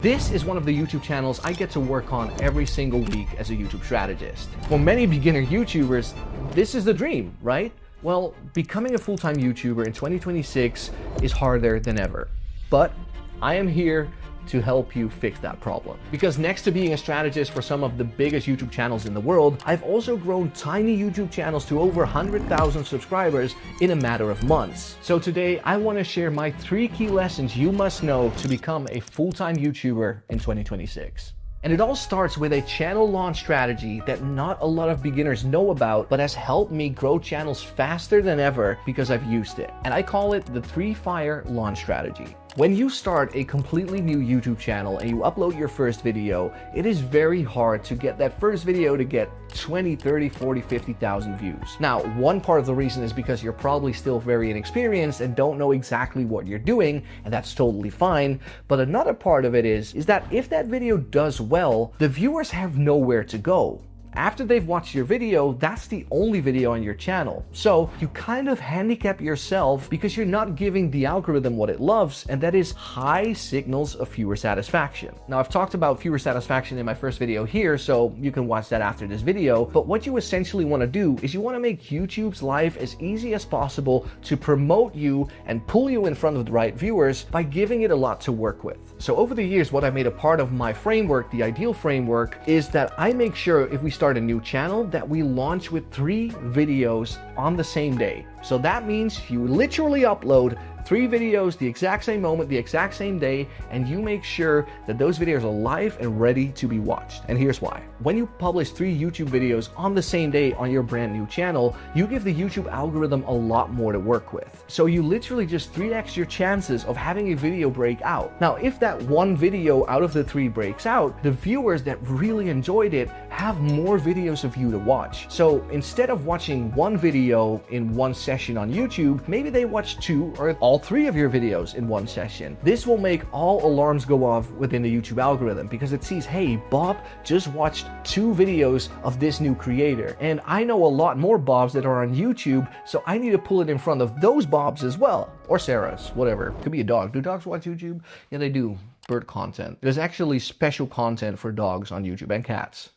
This is one of the YouTube channels I get to work on every single week as a YouTube strategist. For many beginner YouTubers, this is the dream, right? Well, becoming a full-time YouTuber in 2026 is harder than ever. But I am here to help you fix that problem. Because next to being a strategist for some of the biggest YouTube channels in the world, I've also grown tiny YouTube channels to over 100,000 subscribers in a matter of months. So today, I want to share my 3 key lessons you must know to become a full-time YouTuber in 2026. And it all starts with a channel launch strategy that not a lot of beginners know about, but has helped me grow channels faster than ever because I've used it. And I call it the 3-fire launch strategy. When you start a completely new YouTube channel and you upload your first video, it is very hard to get that first video to get 20, 30, 40, 50,000 views. Now, one part of the reason is because you're probably still very inexperienced and don't know exactly what you're doing, and that's totally fine. But another part of it is that if that video does well, the viewers have nowhere to go. After they've watched your video, that's the only video on your channel. So you kind of handicap yourself because you're not giving the algorithm what it loves, and that is high signals of viewer satisfaction. Now, I've talked about viewer satisfaction in my first video here, so you can watch that after this video. But what you essentially want to do is you want to make YouTube's life as easy as possible to promote you and pull you in front of the right viewers by giving it a lot to work with. So over the years, what I made a part of my framework, the ideal framework, is that I make sure if we start a new channel that we launch with 3 videos on the same day. So that means you literally upload 3 videos the exact same moment, the exact same day, and you make sure that those videos are live and ready to be watched. And here's why. When you publish 3 YouTube videos on the same day on your brand new channel, you give the YouTube algorithm a lot more to work with. So you literally just 3x your chances of having a video break out. Now, if that one video out of the 3 breaks out, the viewers that really enjoyed it have more videos of you to watch. So instead of watching one video in one session on YouTube, maybe they watch 2 or all 3 of your videos in one session. This will make all alarms go off within the YouTube algorithm because it sees, hey, Bob just watched 2 videos of this new creator. And I know a lot more Bobs that are on YouTube, so I need to pull it in front of those Bobs as well. Or Sarahs, whatever. Could be a dog. Do dogs watch YouTube? Yeah, they do. Bird content. There's actually special content for dogs on YouTube and cats.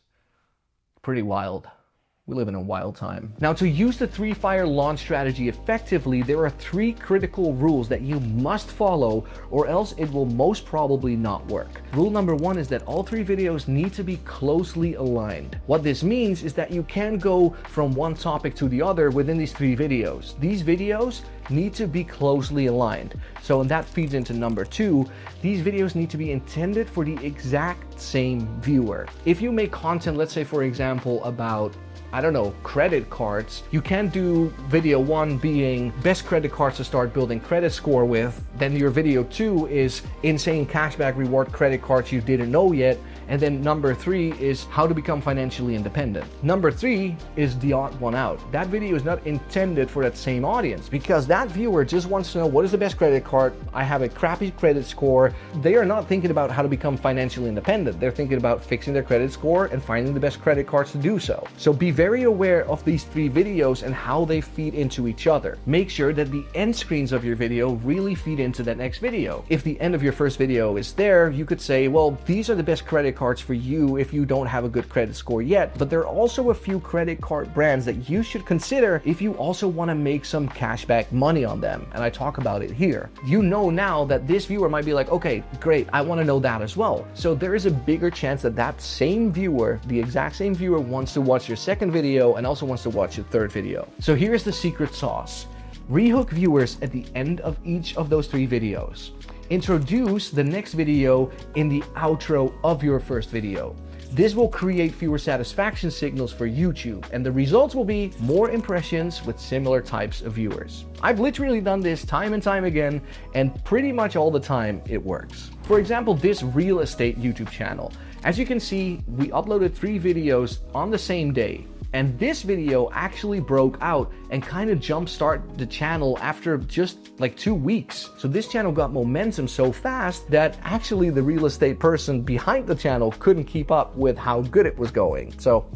Pretty wild. We live in a wild time. Now, to use the 3-fire launch strategy effectively, there are 3 critical rules that you must follow, or else it will most probably not work. Rule number 1 is that all 3 videos need to be closely aligned. What this means is that you can go from one topic to the other within these 3 videos. These videos need to be closely aligned. So, and that feeds into number 2, these videos need to be intended for the exact same viewer. If you make content, let's say for example, about I don't know, credit cards, you can't do video 1 being best credit cards to start building credit score with, then your video 2 is insane cashback reward credit cards you didn't know yet, and then number 3 is how to become financially independent. Number 3 is the odd one out. That video is not intended for that same audience because that viewer just wants to know what is the best credit card, I have a crappy credit score. They are not thinking about how to become financially independent. They're thinking about fixing their credit score and finding the best credit cards to do so. So be very aware of these 3 videos and how they feed into each other. Make sure that the end screens of your video really feed into that next video. If the end of your first video is there, you could say, well, these are the best credit cards for you if you don't have a good credit score yet, but there are also a few credit card brands that you should consider if you also want to make some cashback money on them, and I talk about it here. You know now that this viewer might be like, okay, great, I want to know that as well. So there is a bigger chance that that same viewer, the exact same viewer, wants to watch your second video and also wants to watch your third video. So here's the secret sauce. Rehook viewers at the end of each of those 3 videos. Introduce the next video in the outro of your first video. This will create viewer satisfaction signals for YouTube, and the results will be more impressions with similar types of viewers. I've literally done this time and time again, and pretty much all the time it works. For example, this real estate YouTube channel. As you can see, we uploaded 3 videos on the same day. And this video actually broke out and kind of jumpstart the channel after just like 2 weeks. So this channel got momentum so fast that actually the real estate person behind the channel couldn't keep up with how good it was going. So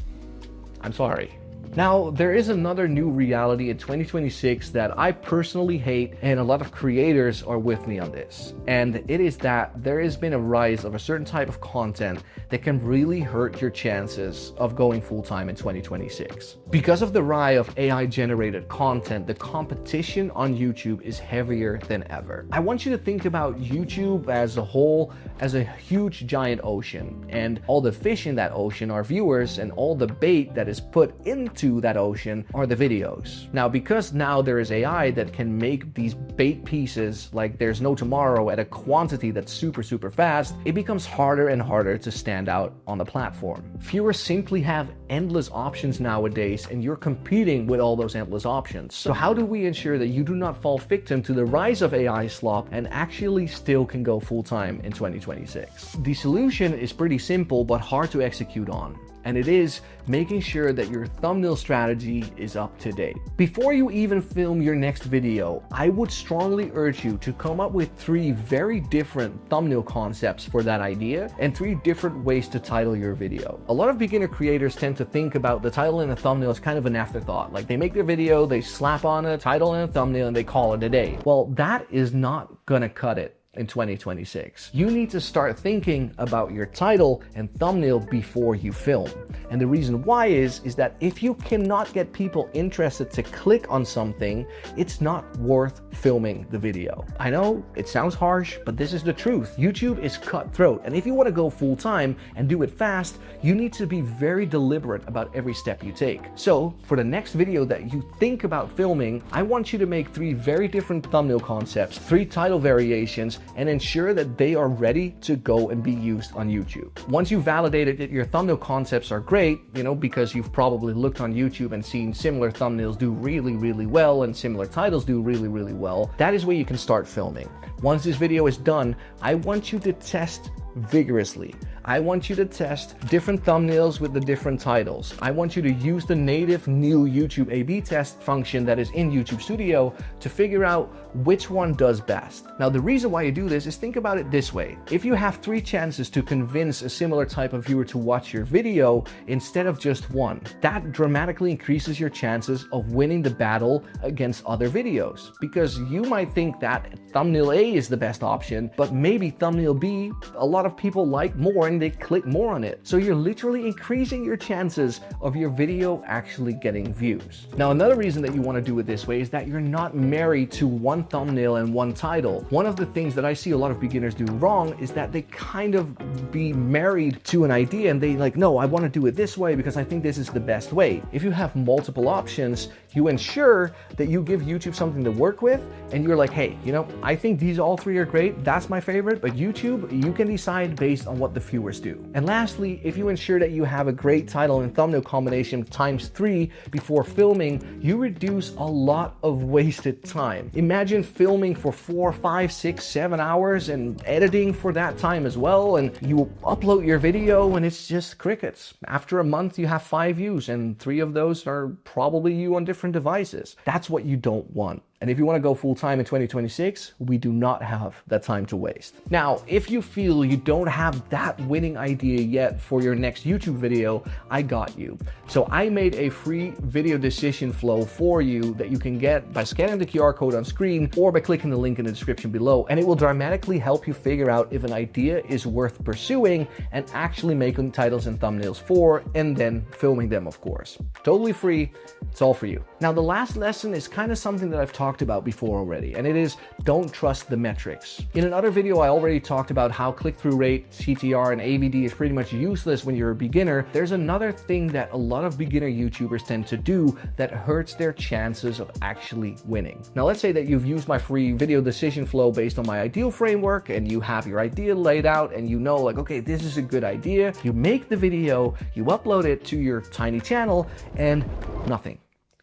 I'm sorry. Now, there is another new reality in 2026 that I personally hate, and a lot of creators are with me on this. And it is that there has been a rise of a certain type of content that can really hurt your chances of going full-time in 2026. Because of the rise of AI-generated content, the competition on YouTube is heavier than ever. I want you to think about YouTube as a whole as a huge giant ocean, and all the fish in that ocean are viewers, and all the bait that is put into that ocean are the videos. Now, because now there is AI that can make these bait pieces like there's no tomorrow at a quantity that's super fast, it becomes harder and harder to stand out on the platform. Viewers simply have endless options nowadays, and you're competing with all those endless options. So how do we ensure that you do not fall victim to the rise of AI slop and actually still can go full-time in 2026? The solution is pretty simple but hard to execute on, and it is making sure that your thumbnail strategy is up to date. Before you even film your next video, I would strongly urge you to come up with 3 very different thumbnail concepts for that idea and 3 different ways to title your video. A lot of beginner creators tend to think about the title and the thumbnail as kind of an afterthought. Like, they make their video, they slap on a title and a thumbnail, and they call it a day. Well, that is not gonna cut it in 2026. You need to start thinking about your title and thumbnail before you film. And the reason why is that if you cannot get people interested to click on something, it's not worth filming the video. I know it sounds harsh, but this is the truth. YouTube is cutthroat, and if you want to go full time and do it fast, you need to be very deliberate about every step you take. So for the next video that you think about filming, I want you to make 3 very different thumbnail concepts, 3 title variations, and ensure that they are ready to go and be used on YouTube. Once you've validated that your thumbnail concepts are great, because you've probably looked on YouTube and seen similar thumbnails do really well and similar titles do really well, that is where you can start filming. Once this video is done, I want you to test vigorously. I want you to test different thumbnails with the different titles. I want you to use the native new YouTube A/B test function that is in YouTube Studio to figure out which one does best. Now, the reason why you do this is, think about it this way. If you have 3 chances to convince a similar type of viewer to watch your video instead of just 1, that dramatically increases your chances of winning the battle against other videos. Because you might think that thumbnail A is the best option, but maybe thumbnail B, a lot of people like more and they click more on it. So you're literally increasing your chances of your video actually getting views. Now, another reason that you want to do it this way is that you're not married to one thumbnail and one title. One of the things that I see a lot of beginners do wrong is that they kind of be married to an idea, and they no, I want to do it this way because I think this is the best way. If you have multiple options, you ensure that you give YouTube something to work with, and you're like, hey, I think these all 3 are great, that's my favorite, but YouTube, you can decide based on what the viewers do. And lastly, if you ensure that you have a great title and thumbnail combination times 3 before filming, you reduce a lot of wasted time. Imagine filming for 4, 5, 6, 7 hours and editing for that time as well, and you upload your video and it's just crickets. After a month, you have 5 views, and 3 of those are probably you on different devices. That's what you don't want. And if you want to go full time in 2026, we do not have that time to waste. Now, if you feel you don't have that winning idea yet for your next YouTube video, I got you. So I made a free video decision flow for you that you can get by scanning the QR code on screen or by clicking the link in the description below, and it will dramatically help you figure out if an idea is worth pursuing and actually making titles and thumbnails for, and then filming them, of course. Totally free. It's all for you. Now, the last lesson is kind of something that I've talked about before already, and it is, don't trust the metrics. In another video, I already talked about how click-through rate, CTR, and AVD is pretty much useless when you're a beginner. There's another thing that a lot of beginner YouTubers tend to do that hurts their chances of actually winning. Now, let's say that you've used my free video decision flow based on my ideal framework, and you have your idea laid out, and you know, okay, this is a good idea. You make the video, you upload it to your tiny channel, and nothing.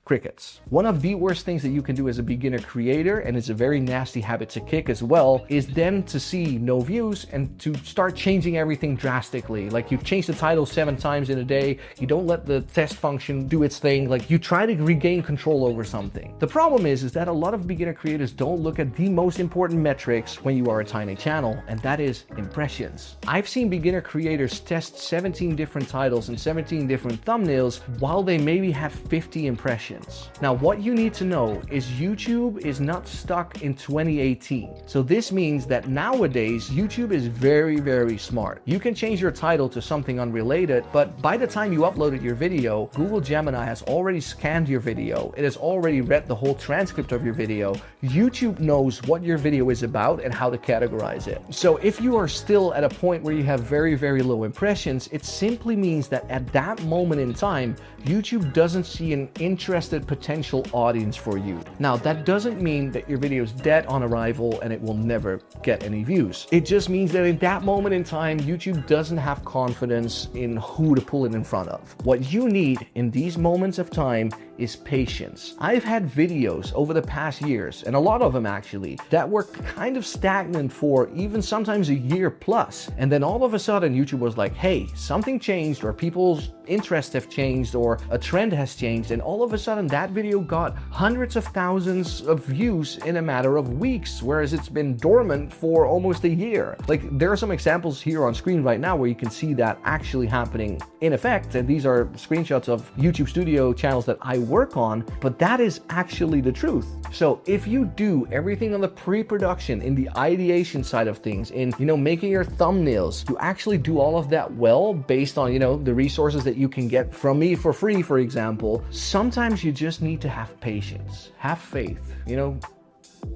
Crickets. One of the worst things that you can do as a beginner creator, and it's a very nasty habit to kick as well, is then to see no views and to start changing everything drastically. Like you change the title 7 times in a day, you don't let the test function do its thing, like you try to regain control over something. The problem is that a lot of beginner creators don't look at the most important metrics when you are a tiny channel, and that is impressions. I've seen beginner creators test 17 different titles and 17 different thumbnails while they maybe have 50 impressions. Now, what you need to know is YouTube is not stuck in 2018. So this means that nowadays, YouTube is very, very smart. You can change your title to something unrelated, but by the time you uploaded your video, Google Gemini has already scanned your video. It has already read the whole transcript of your video. YouTube knows what your video is about and how to categorize it. So if you are still at a point where you have very, very low impressions, it simply means that at that moment in time, YouTube doesn't see an interested potential audience for you. Now, that doesn't mean that your video is dead on arrival and it will never get any views. It just means that in that moment in time, YouTube doesn't have confidence in who to pull it in front of. What you need in these moments of time is patience. I've had videos over the past years, and a lot of them actually, that were kind of stagnant for even sometimes a year plus. And then all of a sudden YouTube was like, hey, something changed, or people's interests have changed, or a trend has changed. And all of a sudden that video got hundreds of thousands of views in a matter of weeks, whereas it's been dormant for almost a year. Like there are some examples here on screen right now where you can see that actually happening in effect. And these are screenshots of YouTube Studio channels that I work on, but that is actually the truth. So if you do everything on the pre-production, in the ideation side of things, in, making your thumbnails, you actually do all of that well based on, the resources that you can get from me for free, for example, sometimes you just need to have patience, have faith,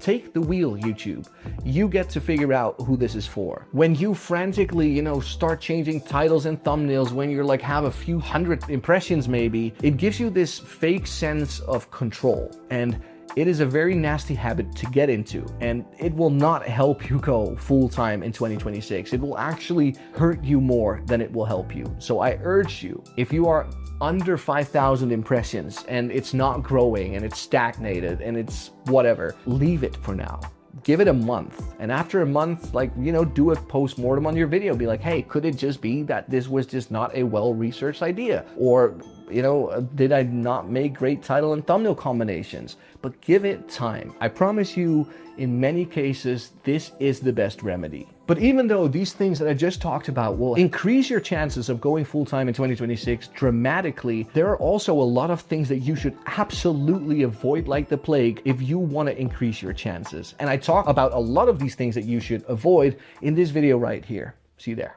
Take the wheel, YouTube. You get to figure out who this is for. When you frantically, start changing titles and thumbnails, when you're like have a few hundred impressions maybe, it gives you this fake sense of control. And it is a very nasty habit to get into, and it will not help you go full-time in 2026. It will actually hurt you more than it will help you. So I urge you, if you are under 5,000 impressions and it's not growing and it's stagnated and it's whatever, leave it for now. Give it a month. And after a month, do a post-mortem on your video. Be like, hey, could it just be that this was just not a well-researched idea? Or, did I not make great title and thumbnail combinations? But give it time. I promise you, in many cases, this is the best remedy. But even though these things that I just talked about will increase your chances of going full-time in 2026 dramatically, there are also a lot of things that you should absolutely avoid like the plague if you want to increase your chances. And I talk about a lot of these things that you should avoid in this video right here. See you there.